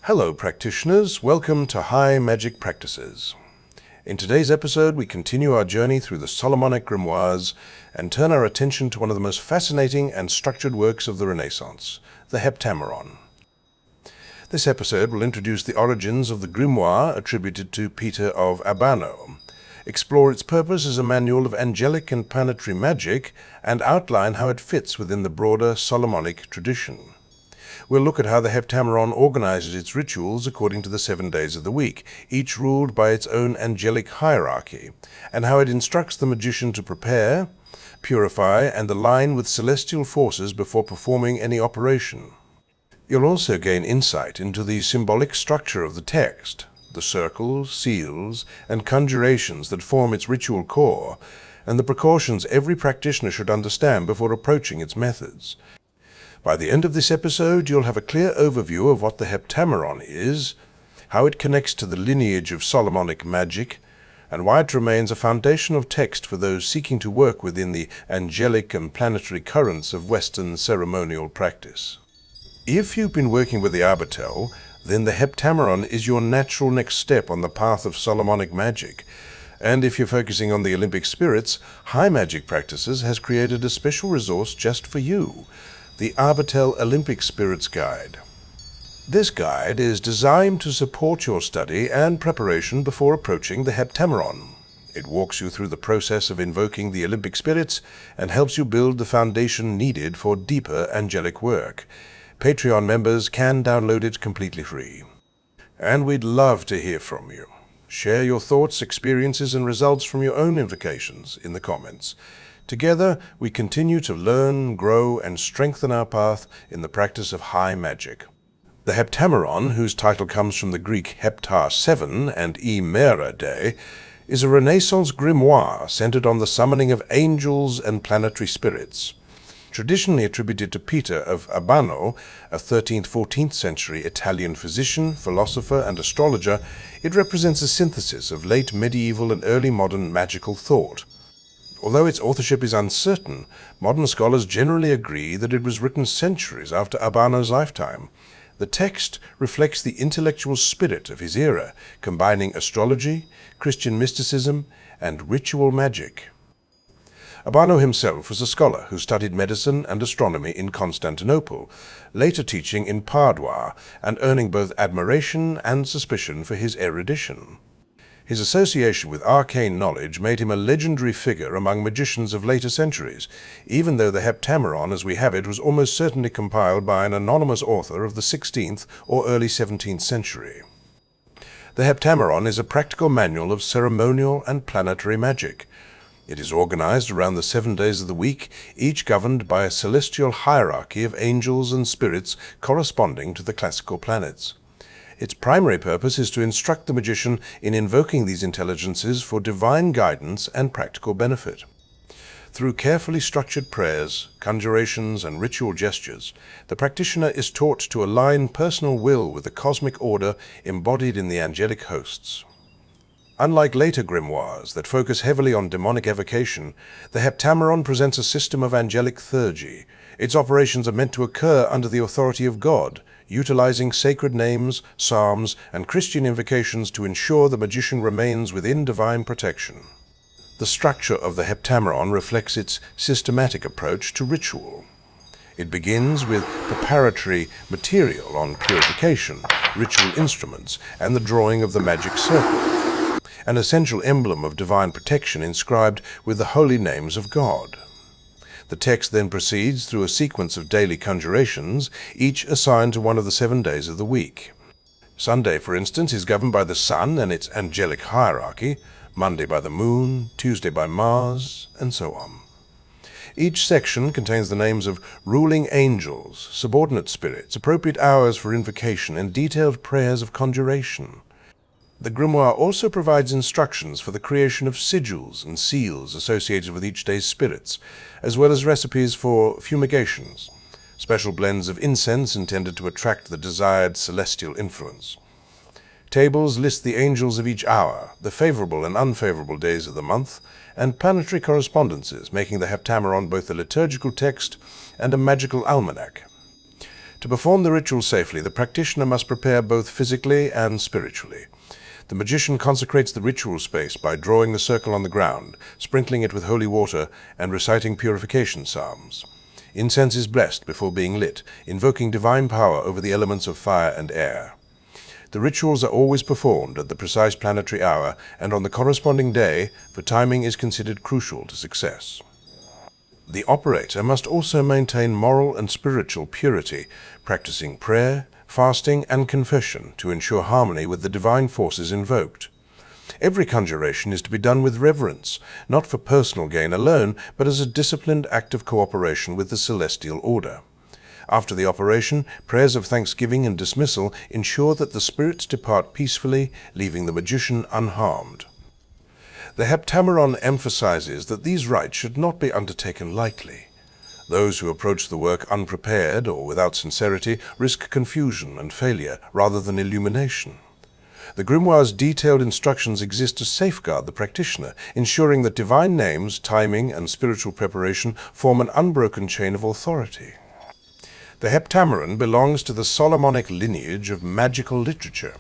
Hello practitioners, welcome to High Magic Practices. In today's episode we continue our journey through the Solomonic grimoires and turn our attention to one of the most fascinating and structured works of the Renaissance, the Heptameron. This episode will introduce the origins of the grimoire attributed to Peter of Abano, explore its purpose as a manual of angelic and planetary magic, and outline how it fits within the broader Solomonic tradition. We'll look at how the Heptameron organizes its rituals according to the 7 days of the week, each ruled by its own angelic hierarchy, and how it instructs the magician to prepare, purify, and align with celestial forces before performing any operation. You'll also gain insight into the symbolic structure of the text, the circles, seals, and conjurations that form its ritual core, and the precautions every practitioner should understand before approaching its methods. By the end of this episode, you'll have a clear overview of what the Heptameron is, how it connects to the lineage of Solomonic Magick, and why it remains a foundational text for those seeking to work within the angelic and planetary currents of Western ceremonial practice. If you've been working with the Arbatel, then the Heptameron is your natural next step on the path of Solomonic Magick. And if you're focusing on the Olympic spirits, High Magic Practices has created a special resource just for you, the Arbatel Olympic Spirits Guide. This guide is designed to support your study and preparation before approaching the Heptameron. It walks you through the process of invoking the Olympic spirits and helps you build the foundation needed for deeper angelic work. Patreon members can download it completely free. And we'd love to hear from you. Share your thoughts, experiences, and results from your own invocations in the comments. Together, we continue to learn, grow, and strengthen our path in the practice of high magic. The Heptameron, whose title comes from the Greek heptar 7 and mera day, is a Renaissance grimoire centered on the summoning of angels and planetary spirits. Traditionally attributed to Peter of Abano, a 13th-14th century Italian physician, philosopher, and astrologer, it represents a synthesis of late medieval and early modern magical thought. Although its authorship is uncertain, modern scholars generally agree that it was written centuries after Abano's lifetime. The text reflects the intellectual spirit of his era, combining astrology, Christian mysticism, and ritual magic. Abano himself was a scholar who studied medicine and astronomy in Constantinople, later teaching in Padua and earning both admiration and suspicion for his erudition. His association with arcane knowledge made him a legendary figure among magicians of later centuries, even though the Heptameron as we have it was almost certainly compiled by an anonymous author of the 16th or early 17th century. The Heptameron is a practical manual of ceremonial and planetary magic. It is organized around the 7 days of the week, each governed by a celestial hierarchy of angels and spirits corresponding to the classical planets. Its primary purpose is to instruct the magician in invoking these intelligences for divine guidance and practical benefit. Through carefully structured prayers, conjurations, and ritual gestures, the practitioner is taught to align personal will with the cosmic order embodied in the angelic hosts. Unlike later grimoires that focus heavily on demonic evocation, the Heptameron presents a system of angelic theurgy. Its operations are meant to occur under the authority of God, utilizing sacred names, psalms, and Christian invocations to ensure the magician remains within divine protection. The structure of the Heptameron reflects its systematic approach to ritual. It begins with preparatory material on purification, ritual instruments, and the drawing of the magic circle, an essential emblem of divine protection inscribed with the holy names of God. The text then proceeds through a sequence of daily conjurations, each assigned to one of the 7 days of the week. Sunday, for instance, is governed by the sun and its angelic hierarchy, Monday by the moon, Tuesday by Mars, and so on. Each section contains the names of ruling angels, subordinate spirits, appropriate hours for invocation, and detailed prayers of conjuration. The grimoire also provides instructions for the creation of sigils and seals associated with each day's spirits, as well as recipes for fumigations, special blends of incense intended to attract the desired celestial influence. Tables list the angels of each hour, the favorable and unfavorable days of the month, and planetary correspondences, making the Heptameron both a liturgical text and a magical almanac. To perform the ritual safely, the practitioner must prepare both physically and spiritually. The magician consecrates the ritual space by drawing the circle on the ground, sprinkling it with holy water, and reciting purification psalms. Incense is blessed before being lit, invoking divine power over the elements of fire and air. The rituals are always performed at the precise planetary hour and on the corresponding day, for timing is considered crucial to success. The operator must also maintain moral and spiritual purity, practicing prayer, fasting, and confession to ensure harmony with the divine forces invoked. Every conjuration is to be done with reverence, not for personal gain alone, but as a disciplined act of cooperation with the celestial order. After the operation, prayers of thanksgiving and dismissal ensure that the spirits depart peacefully, leaving the magician unharmed. The Heptameron emphasizes that these rites should not be undertaken lightly. Those who approach the work unprepared or without sincerity risk confusion and failure rather than illumination. The grimoire's detailed instructions exist to safeguard the practitioner, ensuring that divine names, timing, and spiritual preparation form an unbroken chain of authority. The Heptameron belongs to the Solomonic lineage of magical literature.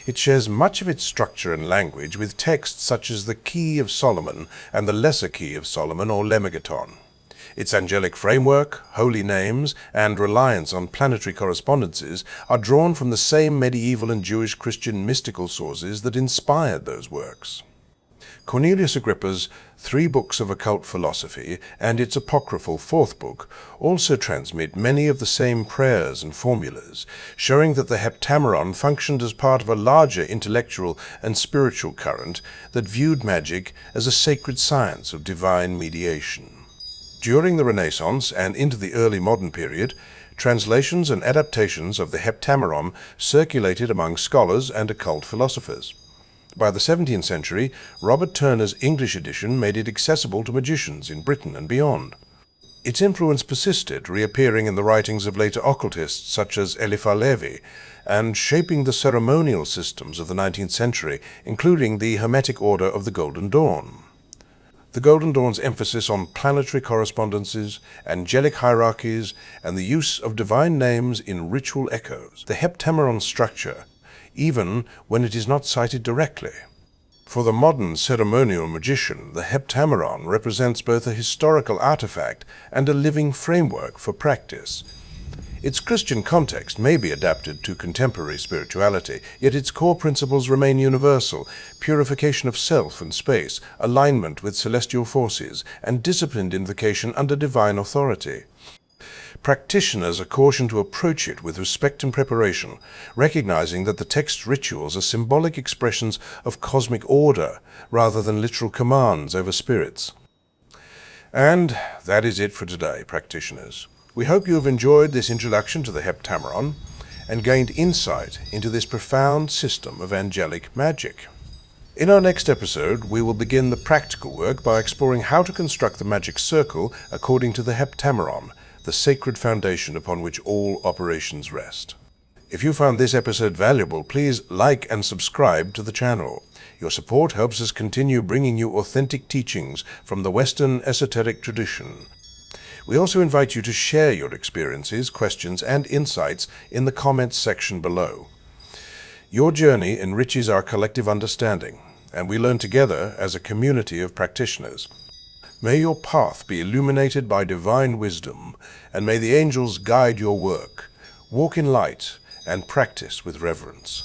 It shares much of its structure and language with texts such as the Key of Solomon and the Lesser Key of Solomon or Lemegeton. Its angelic framework, holy names, and reliance on planetary correspondences are drawn from the same medieval and Jewish Christian mystical sources that inspired those works. Cornelius Agrippa's 3 books of occult philosophy and its apocryphal 4th book also transmit many of the same prayers and formulas, showing that the Heptameron functioned as part of a larger intellectual and spiritual current that viewed magic as a sacred science of divine mediation. During the Renaissance and into the early modern period, translations and adaptations of the Heptameron circulated among scholars and occult philosophers. By the 17th century, Robert Turner's English edition made it accessible to magicians in Britain and beyond. Its influence persisted, reappearing in the writings of later occultists such as Eliphas Levi, and shaping the ceremonial systems of the 19th century, including the Hermetic Order of the Golden Dawn. The Golden Dawn's emphasis on planetary correspondences, angelic hierarchies, and the use of divine names in ritual echoes the Heptameron structure, even when it is not cited directly. For the modern ceremonial magician, the Heptameron represents both a historical artifact and a living framework for practice. Its Christian context may be adapted to contemporary spirituality, yet its core principles remain universal: purification of self and space, alignment with celestial forces, and disciplined invocation under divine authority. Practitioners are cautioned to approach it with respect and preparation, recognizing that the text's rituals are symbolic expressions of cosmic order rather than literal commands over spirits. And that is it for today, practitioners. We hope you have enjoyed this introduction to the Heptameron and gained insight into this profound system of angelic magic. In our next episode, we will begin the practical work by exploring how to construct the magic circle according to the Heptameron, the sacred foundation upon which all operations rest. If you found this episode valuable, please like and subscribe to the channel. Your support helps us continue bringing you authentic teachings from the Western esoteric tradition. We also invite you to share your experiences, questions, and insights in the comments section below. Your journey enriches our collective understanding, and we learn together as a community of practitioners. May your path be illuminated by divine wisdom, and may the angels guide your work. Walk in light and practice with reverence.